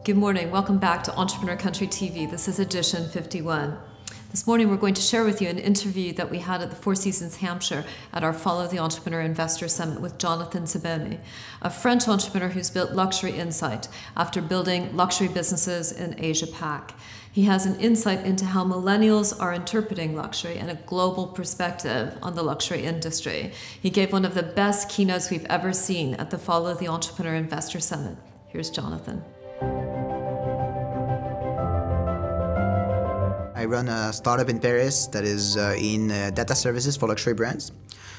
Good morning. Welcome back to Entrepreneur Country TV. This is edition 51. This morning we're going to share with you an interview that we had at the Four Seasons Hampshire at our Follow the Entrepreneur Investor Summit with Jonathan Siboni, a French entrepreneur who's built Luxury Insight after building luxury businesses in Asia Pac. He has an insight into how millennials are interpreting luxury and a global perspective on the luxury industry. He gave one of the best keynotes we've ever seen at the Follow the Entrepreneur Investor Summit. Here's Jonathan. I run a startup in Paris that is in data services for luxury brands.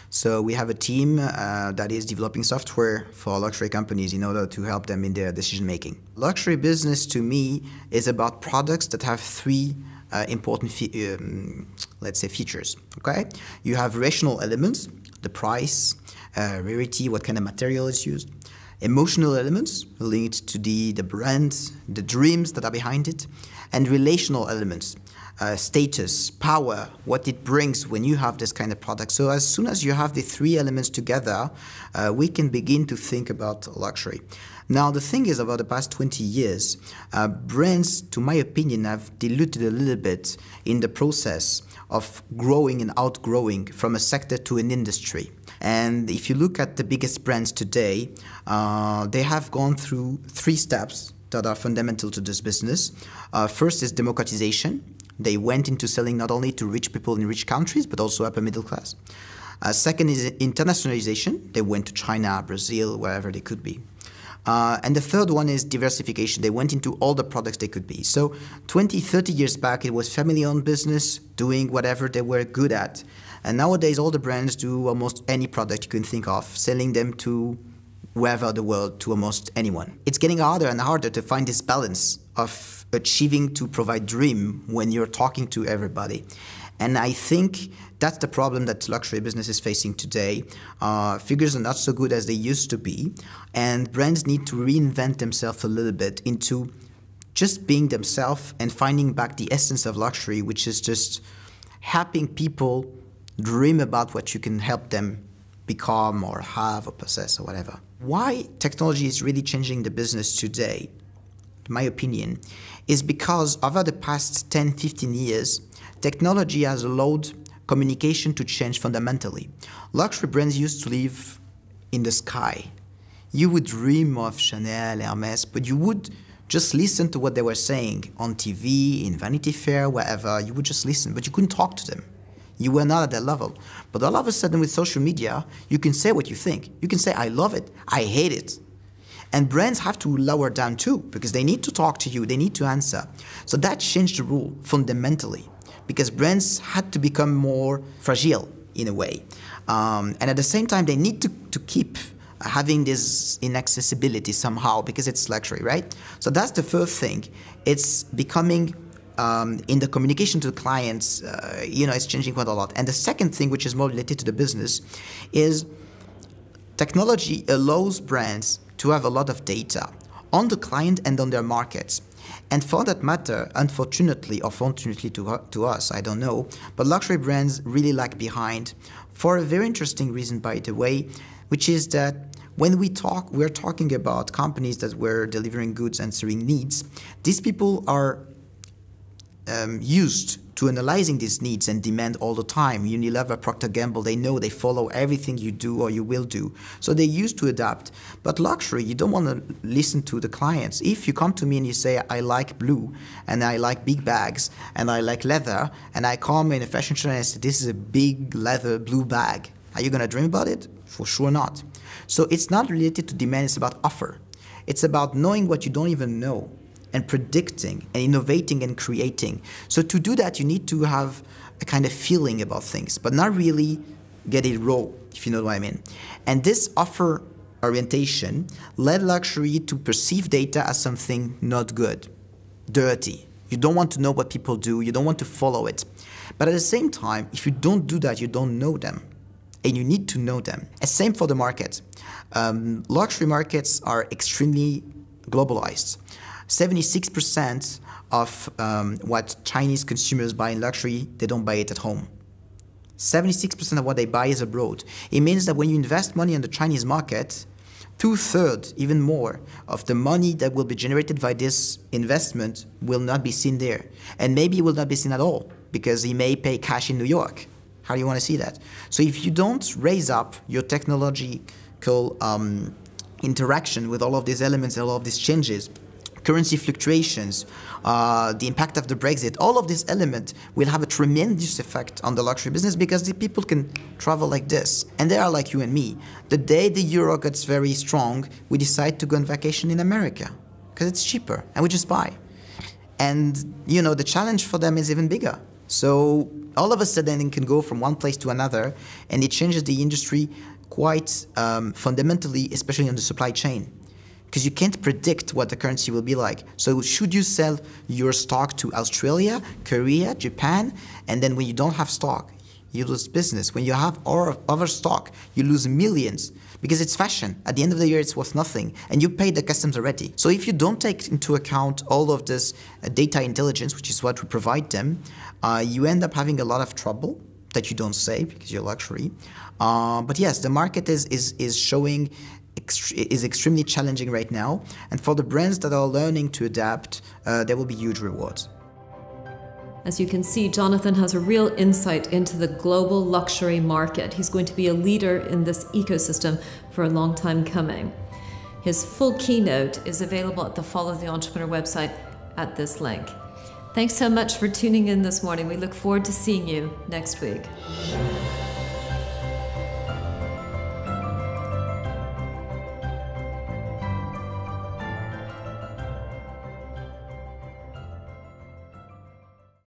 So we have a team that is developing software for luxury companies in order to help them in their decision making. Luxury business to me is about products that have three important let's say features. Okay, you have rational elements, the price, rarity, what kind of material is used. Emotional elements linked to the brand, the dreams that are behind it, and relational elements, status, power, what it brings when you have this kind of product. So as soon as you have the three elements together, we can begin to think about luxury. Now the thing is, over the past 20 years, brands, to my opinion, have diluted a little bit in the process of growing and outgrowing from a sector to an industry. And if you look at the biggest brands today, they have gone through three steps that are fundamental to this business. First is democratization. They went into selling not only to rich people in rich countries, but also upper middle class. Second is internationalization. They went to China, Brazil, wherever they could be. And the third one is diversification. They went into all the products they could be. So 20, 30 years back, it was family-owned business, doing whatever they were good at. And nowadays, all the brands do almost any product you can think of, selling them to wherever the world, to almost anyone. It's getting harder and harder to find this balance of achieving to provide dream when you're talking to everybody. And I think that's the problem that luxury business is facing today. Figures are not so good as they used to be, and brands need to reinvent themselves a little bit into just being themselves and finding back the essence of luxury, which is just helping people dream about what you can help them become or have or possess or whatever. Why technology is really changing the business today, in my opinion, is because over the past 10, 15 years, technology has allowed communication to change fundamentally. Luxury brands used to live in the sky. You would dream of Chanel, Hermes, but you would just listen to what they were saying on TV, in Vanity Fair, wherever. You would just listen, but you couldn't talk to them. You were not at that level. But all of a sudden with social media, you can say what you think. You can say, I love it, I hate it. And brands have to lower down too, because they need to talk to you, they need to answer. So that changed the rule fundamentally, because brands had to become more fragile in a way. And at the same time, they need to keep having this inaccessibility somehow, because it's luxury, right? So that's the first thing. It's becoming in the communication to the clients, it's changing quite a lot. And the second thing, which is more related to the business, is technology allows brands to have a lot of data on the client and on their markets. And for that matter, unfortunately or fortunately to us, I don't know, but luxury brands really lag behind for a very interesting reason, by the way, which is that when we're talking about companies that were delivering goods, answering needs. These people are used to analyzing these needs and demand all the time. Unilever, Procter & Gamble, they know, they follow everything you do or you will do. So they're used to adapt. But luxury, you don't want to listen to the clients. If you come to me and you say, I like blue, and I like big bags, and I like leather, and I come in a fashion show and I say, this is a big leather blue bag, are you going to dream about it? For sure not. So it's not related to demand, it's about offer. It's about knowing what you don't even know, and predicting and innovating and creating. So to do that, you need to have a kind of feeling about things, but not really get it raw, if you know what I mean. And this offer orientation led luxury to perceive data as something not good, dirty. You don't want to know what people do, you don't want to follow it. But at the same time, if you don't do that, you don't know them. And you need to know them. And same for the market. Luxury markets are extremely globalized. 76% of what Chinese consumers buy in luxury, they don't buy it at home. 76% of what they buy is abroad. It means that when you invest money in the Chinese market, 2/3, even more, of the money that will be generated by this investment will not be seen there. And maybe it will not be seen at all, because he may pay cash in New York. How do you want to see that? So if you don't raise up your technological interaction with all of these elements and all of these changes, currency fluctuations, the impact of the Brexit, all of these elements will have a tremendous effect on the luxury business, because the people can travel like this. And they are like you and me. The day the euro gets very strong, we decide to go on vacation in America because it's cheaper, and we just buy. And, you know, the challenge for them is even bigger. So all of a sudden it can go from one place to another, and it changes the industry quite fundamentally, especially on the supply chain, because you can't predict what the currency will be like. So should you sell your stock to Australia, Korea, Japan, and then when you don't have stock, you lose business. When you have other stock, you lose millions, because it's fashion. At the end of the year, it's worth nothing, and you paid the customs already. So if you don't take into account all of this data intelligence, which is what we provide them, you end up having a lot of trouble that you don't say because you're luxury. But yes, the market is showing is extremely challenging right now, and for the brands that are learning to adapt, there will be huge rewards. As you can see, Jonathan has a real insight into the global luxury market. He's going to be a leader in this ecosystem for a long time coming. His full keynote is available at the Follow the Entrepreneur website at this link. Thanks so much for tuning in this morning. We look forward to seeing you next week.